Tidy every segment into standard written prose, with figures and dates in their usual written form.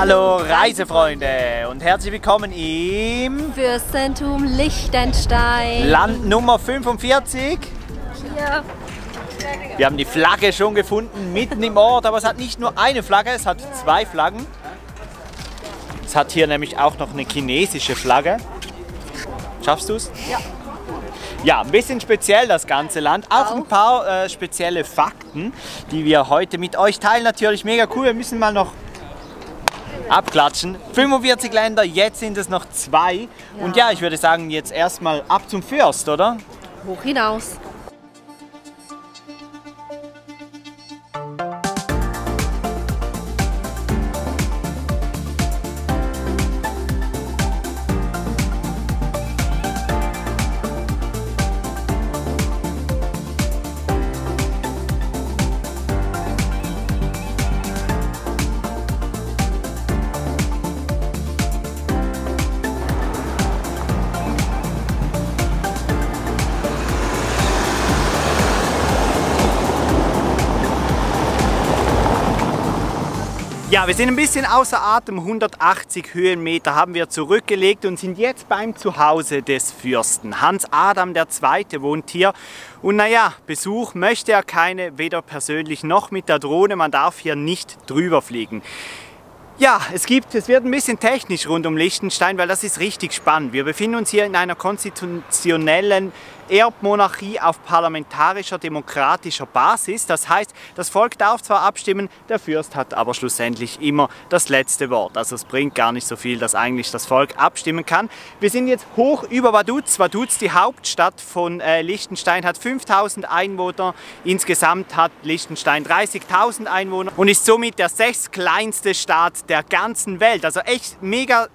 Hallo Reisefreunde und herzlich willkommen im Fürstentum Liechtenstein. Land Nummer 45. Hier. Wir haben die Flagge schon gefunden, mitten im Ort, aber es hat nicht nur eine Flagge, es hat zwei Flaggen. Es hat hier nämlich auch noch eine chinesische Flagge. Schaffst du es? Ja. Ja, ein bisschen speziell das ganze Land. Auch ein paar spezielle Fakten, die wir heute mit euch teilen. Natürlich mega cool. Wir müssen mal noch abklatschen. 45 Länder, jetzt sind es noch 2. Ja. Und ja, ich würde sagen, jetzt erstmal ab zum Fürst, oder? Hoch hinaus. Ja, wir sind ein bisschen außer Atem, 180 Höhenmeter haben wir zurückgelegt und sind jetzt beim Zuhause des Fürsten. Hans Adam II. Wohnt hier und naja, Besuch möchte er keine, weder persönlich noch mit der Drohne, man darf hier nicht drüber fliegen. Ja, es wird ein bisschen technisch rund um Liechtenstein, weil das ist richtig spannend. Wir befinden uns hier in einer konstitutionellen Erbmonarchie auf parlamentarischer, demokratischer Basis. Das heißt, das Volk darf zwar abstimmen, der Fürst hat aber schlussendlich immer das letzte Wort. Also es bringt gar nicht so viel, dass eigentlich das Volk abstimmen kann. Wir sind jetzt hoch über Vaduz. Vaduz, die Hauptstadt von Liechtenstein, hat 5000 Einwohner. Insgesamt hat Liechtenstein 30.000 Einwohner und ist somit der 6. kleinste Staat der ganzen Welt. Also echt mega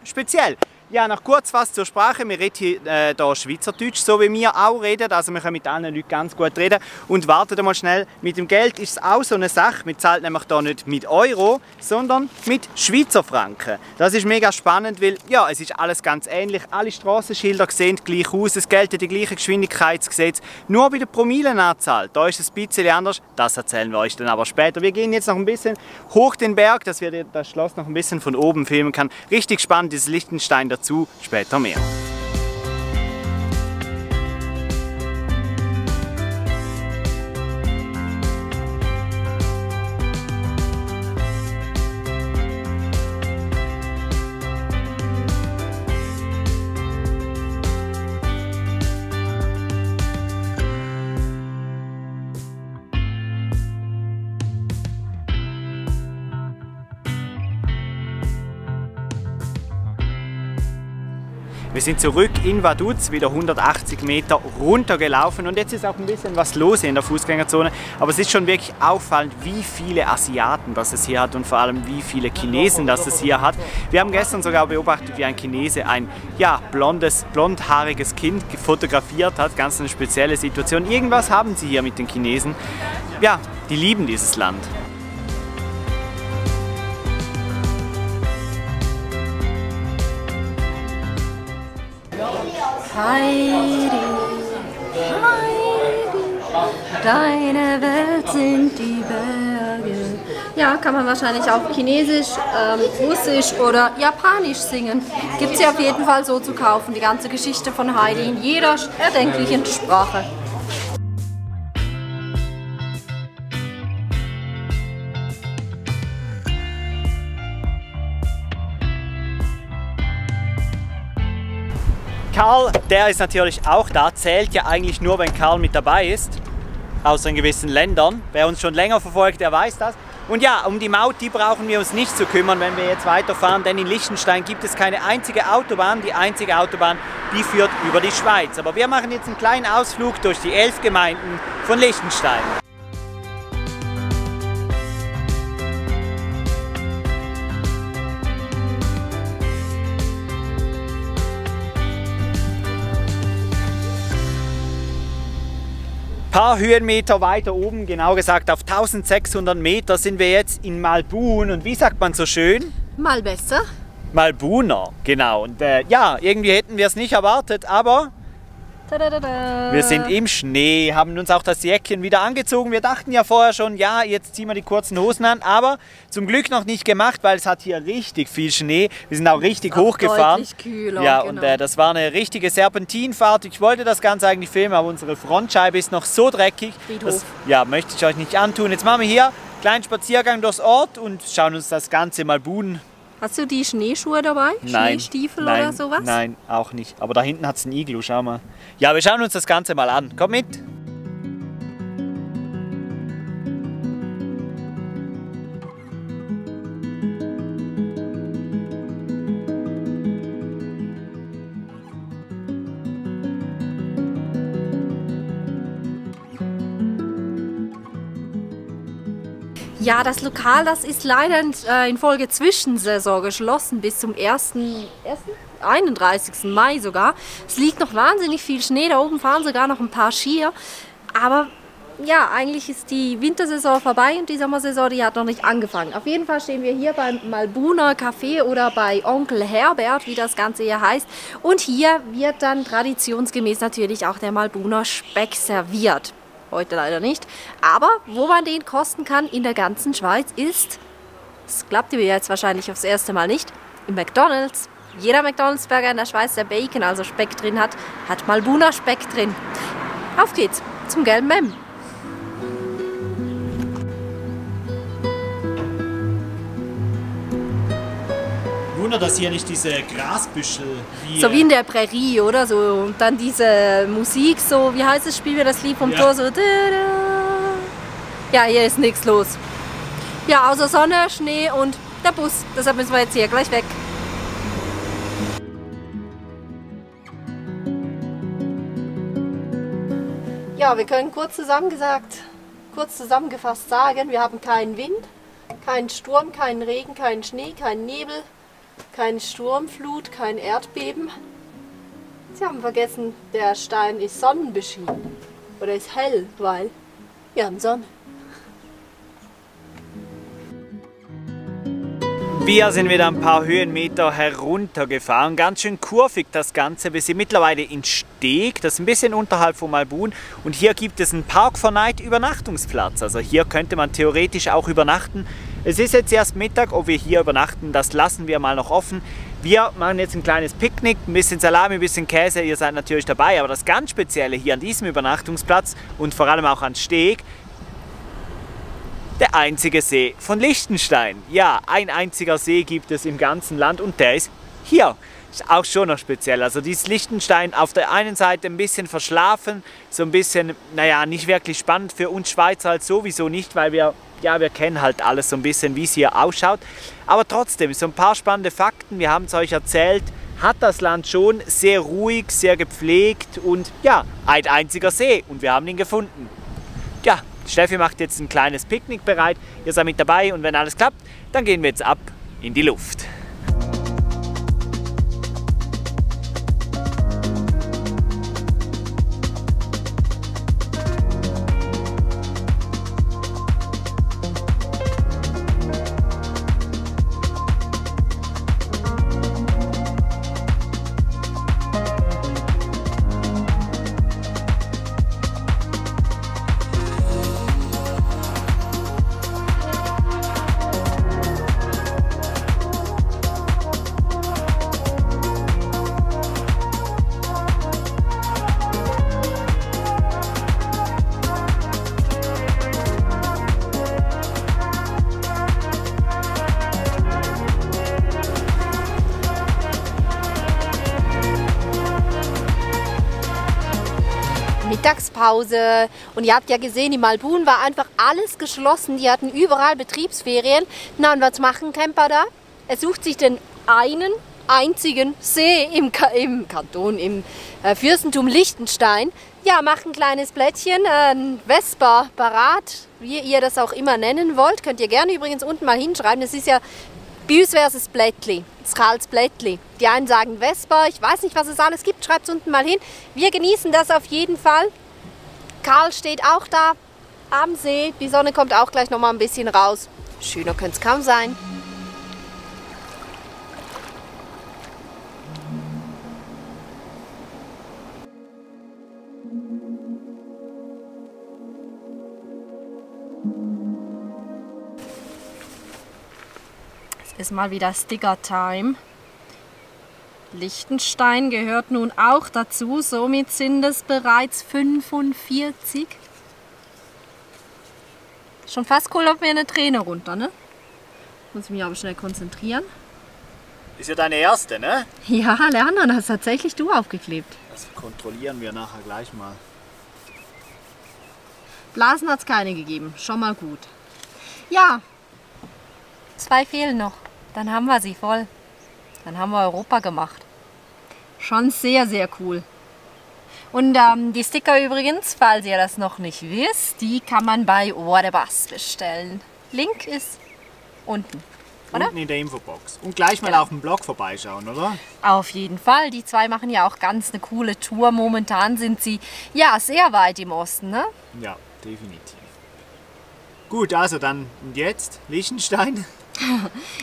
speziell. Ja, noch kurz was zur Sprache. Wir reden hier Schweizerdeutsch, so wie wir auch reden. Also wir können mit allen Leuten ganz gut reden. Und wartet mal schnell, mit dem Geld ist es auch so eine Sache. Wir zahlen nämlich hier nicht mit Euro, sondern mit Schweizer Franken. Das ist mega spannend, weil ja, es ist alles ganz ähnlich. Alle Strassenschilder sehen gleich aus, es gelten die gleichen Geschwindigkeitsgesetze. Nur bei der Promillenanzahl, da ist es ein bisschen anders. Das erzählen wir euch dann aber später. Wir gehen jetzt noch ein bisschen hoch den Berg, dass wir das Schloss noch ein bisschen von oben filmen können. Richtig spannend ist Liechtenstein dazu. Später mehr. Wir sind zurück in Vaduz, wieder 180 Meter runtergelaufen und jetzt ist auch ein bisschen was los in der Fußgängerzone. Aber es ist schon wirklich auffallend, wie viele Asiaten das es hier hat und vor allem wie viele Chinesen das es hier hat. Wir haben gestern sogar beobachtet, wie ein Chinese ein blondhaariges Kind fotografiert hat. Ganz eine spezielle Situation. Irgendwas haben sie hier mit den Chinesen. Ja, die lieben dieses Land. Heidi, Heidi, deine Welt sind die Berge. Ja, kann man wahrscheinlich auch Chinesisch, Russisch oder Japanisch singen. Gibt es ja auf jeden Fall so zu kaufen, die ganze Geschichte von Heidi in jeder erdenklichen Sprache. Karl, der ist natürlich auch da, zählt ja eigentlich nur, wenn Karl mit dabei ist, außer in gewissen Ländern. Wer uns schon länger verfolgt, der weiß das. Und ja, um die Maut, die brauchen wir uns nicht zu kümmern, wenn wir jetzt weiterfahren, denn in Liechtenstein gibt es keine einzige Autobahn. Die einzige Autobahn, die führt über die Schweiz. Aber wir machen jetzt einen kleinen Ausflug durch die 11 Gemeinden von Liechtenstein. Ein paar Höhenmeter weiter oben, genau gesagt auf 1600 Meter, sind wir jetzt in Malbun. Und wie sagt man so schön? Mal besser. Malbuner, genau. Und ja, irgendwie hätten wir es nicht erwartet, aber Tadadada. Wir sind im Schnee, haben uns auch das Jäckchen wieder angezogen. Wir dachten ja vorher schon, ja, jetzt ziehen wir die kurzen Hosen an, aber zum Glück noch nicht gemacht, weil es hat hier richtig viel Schnee. Wir sind auch richtig hochgefahren. Deutlich kühler, ja, genau. und das war eine richtige Serpentinfahrt. Ich wollte das Ganze eigentlich filmen, aber unsere Frontscheibe ist noch so dreckig. Friedhof. Ja, möchte ich euch nicht antun. Jetzt machen wir hier einen kleinen Spaziergang durchs Ort und schauen uns das Ganze mal Buhn. Hast du die Schneeschuhe dabei? Nein, Schneestiefel nein, oder sowas? Nein, auch nicht. Aber da hinten hat es ein Iglu, schau mal. Ja, wir schauen uns das Ganze mal an. Komm mit. Ja, das Lokal, das ist leider infolge Zwischensaison geschlossen bis zum 31. Mai sogar. Es liegt noch wahnsinnig viel Schnee, da oben fahren sogar noch ein paar Skier. Aber ja, eigentlich ist die Wintersaison vorbei und die Sommersaison, die hat noch nicht angefangen. Auf jeden Fall stehen wir hier beim Malbuner Café oder bei Onkel Herbert, wie das Ganze hier heißt. Und hier wird dann traditionsgemäß natürlich auch der Malbuner Speck serviert. Heute leider nicht. Aber wo man den kosten kann in der ganzen Schweiz ist, das glaubt ihr jetzt wahrscheinlich aufs erste Mal nicht, im McDonald's. Jeder McDonald's-Burger in der Schweiz, der Bacon, also Speck drin hat, hat Malbuner Speck drin. Auf geht's zum gelben Mem. Wunder, dass hier nicht diese Grasbüschel so wie in der Prärie, oder so. Und dann diese Musik, so, wie heißt das Spiel, wir das Lied vom Tor, so. Ja, hier ist nichts los. Ja, außer Sonne, Schnee und der Bus. Deshalb müssen wir jetzt hier gleich weg. Ja, wir können kurz zusammengefasst sagen, wir haben keinen Wind, keinen Sturm, keinen Regen, keinen Schnee, keinen Nebel, keine Sturmflut, kein Erdbeben. Sie haben vergessen, der Stein ist sonnenbeschienen oder ist hell, weil wir haben Sonne. Wir sind wieder ein paar Höhenmeter heruntergefahren. Ganz schön kurvig das Ganze. Wir sind mittlerweile in Steg, das ist ein bisschen unterhalb von Malbuhn. Und hier gibt es einen Park for Night Übernachtungsplatz. Also hier könnte man theoretisch auch übernachten. Es ist jetzt erst Mittag, ob wir hier übernachten, das lassen wir mal noch offen. Wir machen jetzt ein kleines Picknick, ein bisschen Salami, ein bisschen Käse, ihr seid natürlich dabei. Aber das ganz Spezielle hier an diesem Übernachtungsplatz und vor allem auch an Steg, der einzige See von Liechtenstein. Ja, ein einziger See gibt es im ganzen Land und der ist hier. Ist auch schon noch speziell. Also dieses Liechtenstein auf der einen Seite ein bisschen verschlafen, so ein bisschen, naja, nicht wirklich spannend für uns Schweizer halt sowieso nicht, weil wir kennen halt alles so ein bisschen, wie es hier ausschaut. Aber trotzdem, so ein paar spannende Fakten, wir haben es euch erzählt, hat das Land schon sehr ruhig, sehr gepflegt und ja, ein einziger See und wir haben ihn gefunden. Ja, Steffi macht jetzt ein kleines Picknick bereit, ihr seid mit dabei und wenn alles klappt, dann gehen wir jetzt ab in die Luft. Mittagspause und ihr habt ja gesehen, in Malbuhn war einfach alles geschlossen, die hatten überall Betriebsferien. Na und was machen ein Camper da? Er sucht sich den einen einzigen See im Kanton, im Fürstentum Liechtenstein. Ja, macht ein kleines Blättchen, ein Vesper parat, wie ihr das auch immer nennen wollt. Könnt ihr gerne übrigens unten mal hinschreiben, das ist ja bei uns wäre es ein Blättli, das Karls Blättli. Die einen sagen Vesper, ich weiß nicht, was es alles gibt, schreibt es unten mal hin. Wir genießen das auf jeden Fall. Karl steht auch da am See, die Sonne kommt auch gleich noch mal ein bisschen raus. Schöner könnte es kaum sein. ist mal wieder Sticker-Time. Liechtenstein gehört nun auch dazu, somit sind es bereits 45. Schon fast cool, ob mir eine Träne runter, ne? Muss ich mich aber schnell konzentrieren. Ist ja deine erste, ne? Ja, Lerner, das hast tatsächlich du aufgeklebt. Das kontrollieren wir nachher gleich mal. Blasen hat es keine gegeben, schon mal gut. Ja, 2 fehlen noch, dann haben wir sie voll. Dann haben wir Europa gemacht. Schon sehr, sehr cool. Und die Sticker übrigens, falls ihr das noch nicht wisst, die kann man bei Whatabus bestellen. Link ist unten, oder? Unten in der Infobox. Und gleich mal auf dem Blog vorbeischauen, oder? Auf jeden Fall. Die 2 machen ja auch ganz eine coole Tour. Momentan sind sie ja sehr weit im Osten, ne? Ja, definitiv. Gut, also dann und jetzt Liechtenstein.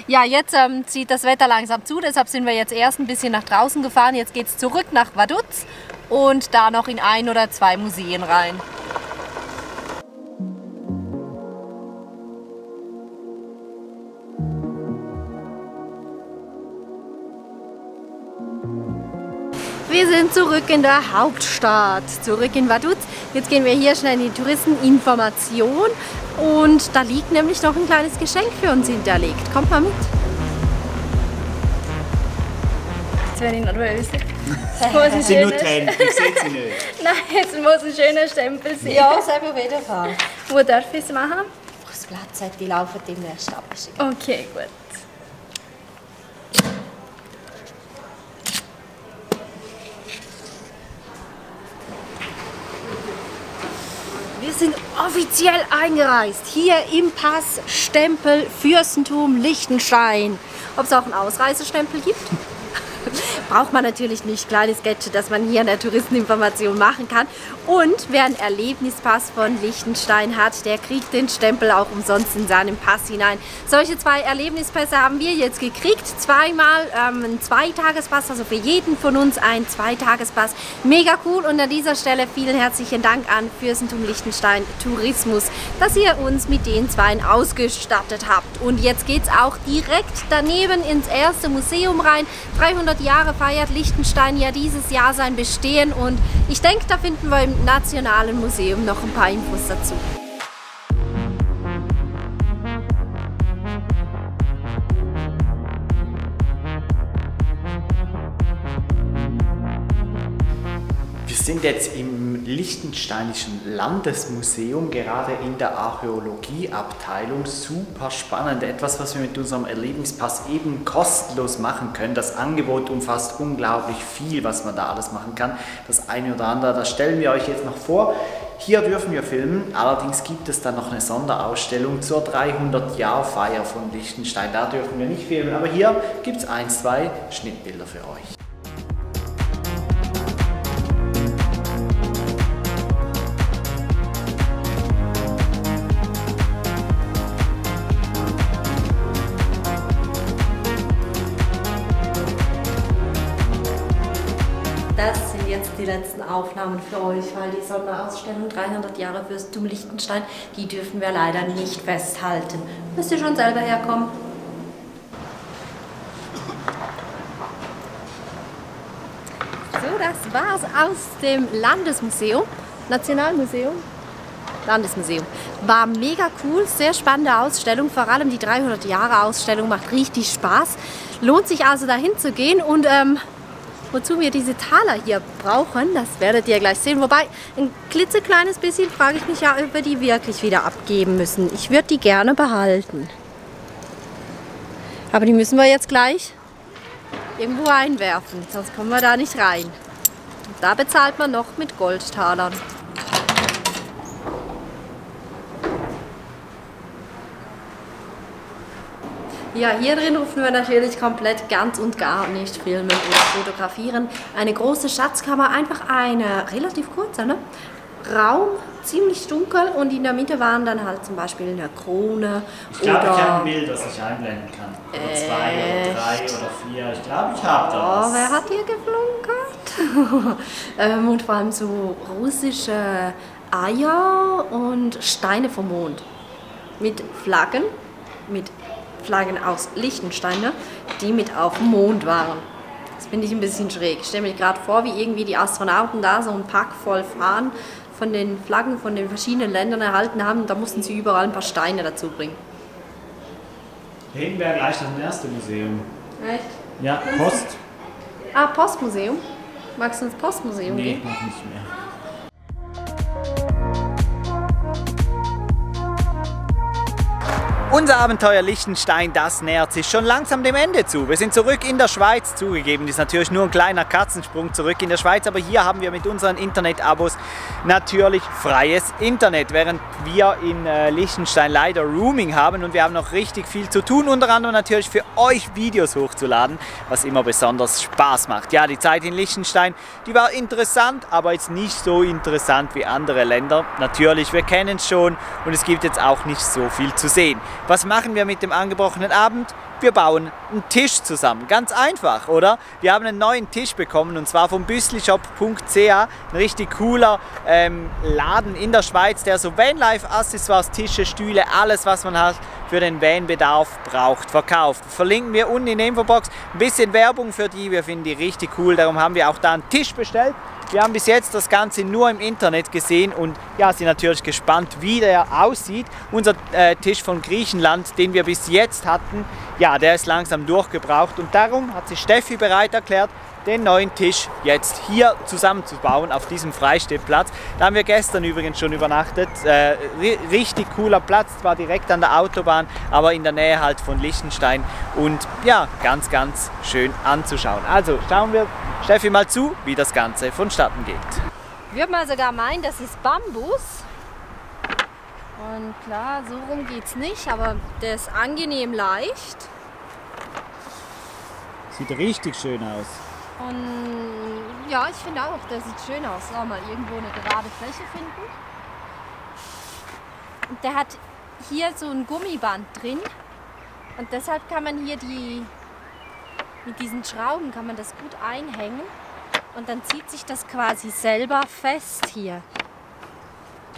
Ja, jetzt zieht das Wetter langsam zu, deshalb sind wir jetzt erst ein bisschen nach draußen gefahren. Jetzt geht es zurück nach Vaduz und da noch in 1 oder 2 Museen rein. Wir sind zurück in der Hauptstadt, zurück in Vaduz. Jetzt gehen wir hier schnell in die Touristeninformation und da liegt nämlich noch ein kleines Geschenk für uns hinterlegt. Kommt mal mit. Jetzt werde ich nervös. Sie nur Tränen, ich sehe sie nicht. Nein, jetzt muss ein schöner Stempel sein. Ja, selber wieder fahren. Wo darf ich es machen? Das Blatt, die laufen demnächst ab. Okay, gut. Wir sind offiziell eingereist. Hier im Pass Stempel Fürstentum Liechtenstein. Ob es auch einen Ausreisestempel gibt? Braucht man natürlich nicht. Kleines Gadget, das man hier in der Touristeninformation machen kann. Und wer einen Erlebnispass von Liechtenstein hat, der kriegt den Stempel auch umsonst in seinen Pass hinein. Solche 2 Erlebnispässe haben wir jetzt gekriegt. Zweimal einen 2-Tagespass, also für jeden von uns ein 2-Tagespass. Mega cool und an dieser Stelle vielen herzlichen Dank an Fürstentum Liechtenstein Tourismus, dass ihr uns mit den 2 ausgestattet habt. Und jetzt geht es auch direkt daneben ins erste Museum rein. 300 Jahre feiert Liechtenstein ja dieses Jahr sein Bestehen und ich denke, da finden wir im Nationalen Museum noch ein paar Infos dazu. Wir sind jetzt im Liechtensteinischen Landesmuseum, gerade in der Archäologieabteilung. Super spannend, etwas, was wir mit unserem Erlebnispass eben kostenlos machen können. Das Angebot umfasst unglaublich viel, was man da alles machen kann. Das eine oder andere, das stellen wir euch jetzt noch vor. Hier dürfen wir filmen, allerdings gibt es dann noch eine Sonderausstellung zur 300-Jahr-Feier von Liechtenstein. Da dürfen wir nicht filmen, aber hier gibt es 1, 2 Schnittbilder für euch. Das sind jetzt die letzten Aufnahmen für euch, weil die Sonderausstellung 300 Jahre Fürstentum Liechtenstein, die dürfen wir leider nicht festhalten. Müsst ihr schon selber herkommen. So, das war's aus dem Landesmuseum, Nationalmuseum, Landesmuseum. War mega cool, sehr spannende Ausstellung, vor allem die 300 Jahre Ausstellung macht richtig Spaß. Lohnt sich also dahin zu gehen und wozu wir diese Taler hier brauchen, das werdet ihr gleich sehen. Wobei, ein klitzekleines bisschen frage ich mich ja, ob wir die wirklich wieder abgeben müssen. Ich würde die gerne behalten. Aber die müssen wir jetzt gleich irgendwo einwerfen, sonst kommen wir da nicht rein. Und da bezahlt man noch mit Goldtalern. Ja, hier drin rufen wir natürlich komplett ganz und gar nicht filmen oder fotografieren. Eine große Schatzkammer, einfach eine relativ kurze, ne? Raum, ziemlich dunkel und in der Mitte waren dann halt zum Beispiel eine Krone. Ich glaube, ich habe ein Bild, das ich einblenden kann. Oder 2 oder 3 oder 4. Ich glaube, ich habe das. Oh, wer hat hier geflunkert? Und vor allem so russische Eier und Steine vom Mond. Mit Flaggen, mit Flaggen aus Liechtenstein, ne, die mit auf dem Mond waren. Das finde ich ein bisschen schräg. Ich stelle mir gerade vor, wie irgendwie die Astronauten da so einen Pack voll Fahnen von den Flaggen von den verschiedenen Ländern erhalten haben. Da mussten sie überall ein paar Steine dazu bringen. Hinten wäre gleich das erste Museum. Echt? Ja, Post. Ah, Postmuseum. Magst du ins Postmuseum gehen? Nee, noch nicht mehr. Unser Abenteuer Liechtenstein, das nähert sich schon langsam dem Ende zu. Wir sind zurück in der Schweiz, zugegeben, ist natürlich nur ein kleiner Katzensprung zurück in der Schweiz, aber hier haben wir mit unseren Internet-Abos natürlich freies Internet, während wir in Liechtenstein leider Roaming haben und wir haben noch richtig viel zu tun, unter anderem natürlich für euch Videos hochzuladen, was immer besonders Spaß macht. Ja, die Zeit in Liechtenstein, die war interessant, aber jetzt nicht so interessant wie andere Länder. Natürlich, wir kennen es schon und es gibt jetzt auch nicht so viel zu sehen. Was machen wir mit dem angebrochenen Abend? Wir bauen einen Tisch zusammen. Ganz einfach, oder? Wir haben einen neuen Tisch bekommen und zwar vom büsslishop.ch. Ein richtig cooler Laden in der Schweiz, der so Vanlife-Accessoires, Tische, Stühle, alles was man hat für den Van-Bedarf braucht, verkauft. Verlinken wir unten in der Infobox. Ein bisschen Werbung für die, wir finden die richtig cool. Darum haben wir auch da einen Tisch bestellt. Wir haben bis jetzt das Ganze nur im Internet gesehen und ja, sind natürlich gespannt, wie der aussieht. Unser Tisch von Griechenland, den wir bis jetzt hatten, ja, der ist langsam durchgebraucht und darum hat sich Steffi bereit erklärt, den neuen Tisch jetzt hier zusammenzubauen auf diesem Freistellplatz. Da haben wir gestern übrigens schon übernachtet. Richtig cooler Platz, zwar direkt an der Autobahn, aber in der Nähe halt von Liechtenstein und ja, ganz, ganz schön anzuschauen. Also schauen wir Steffi mal zu, wie das Ganze vonstatten geht. Würde man sogar meinen, das ist Bambus. Und klar, so rum geht es nicht, aber der ist angenehm leicht. Sieht richtig schön aus. Und ja, ich finde auch, der sieht schön aus. So, mal irgendwo eine gerade Fläche finden. Und der hat hier so ein Gummiband drin. Und deshalb kann man hier mit diesen Schrauben kann man das gut einhängen. Und dann zieht sich das quasi selber fest hier.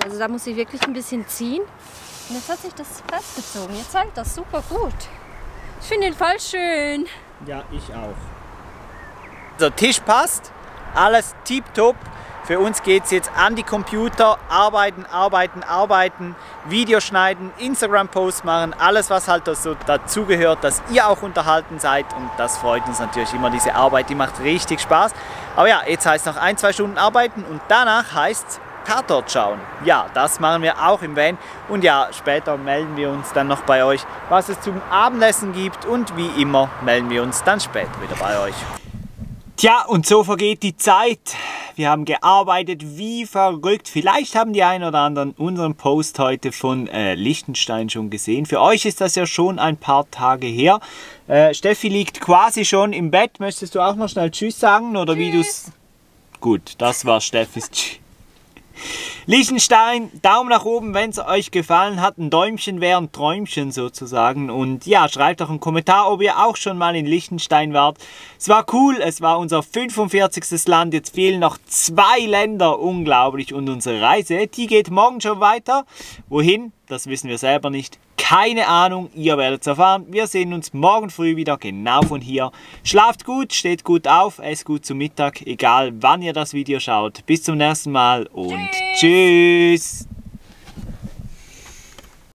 Also da muss ich wirklich ein bisschen ziehen. Und jetzt hat sich das festgezogen. Jetzt hält das super gut. Ich finde ihn voll schön. Ja, ich auch. Der Tisch passt, alles tipptopp. Für uns geht es jetzt an die Computer, arbeiten, arbeiten, arbeiten, Videos schneiden, Instagram-Posts machen, alles was halt so dazugehört, dass ihr auch unterhalten seid und das freut uns natürlich immer, diese Arbeit, die macht richtig Spaß. Aber ja, jetzt heißt es noch 1-2 Stunden arbeiten und danach heißt es Tatort schauen. Ja, das machen wir auch im Van und ja, später melden wir uns dann noch bei euch, was es zum Abendessen gibt und wie immer melden wir uns dann später wieder bei euch. Tja, und so vergeht die Zeit. Wir haben gearbeitet wie verrückt. Vielleicht haben die einen oder anderen unseren Post heute von Liechtenstein schon gesehen. Für euch ist das ja schon ein paar Tage her. Steffi liegt quasi schon im Bett. Möchtest du auch noch schnell Tschüss sagen? Oder Tschüss. Wie du's? Gut, das war Steffis Tschüss. Liechtenstein, Daumen nach oben, wenn es euch gefallen hat. Ein Däumchen wäre ein Träumchen sozusagen. Und ja, schreibt doch einen Kommentar, ob ihr auch schon mal in Liechtenstein wart. Es war cool, es war unser 45. Land. Jetzt fehlen noch 2 Länder, unglaublich. Und unsere Reise, die geht morgen schon weiter. Wohin? Das wissen wir selber nicht. Keine Ahnung, ihr werdet es erfahren. Wir sehen uns morgen früh wieder, genau von hier. Schlaft gut, steht gut auf, esst gut zum Mittag, egal wann ihr das Video schaut. Bis zum nächsten Mal und tschüss.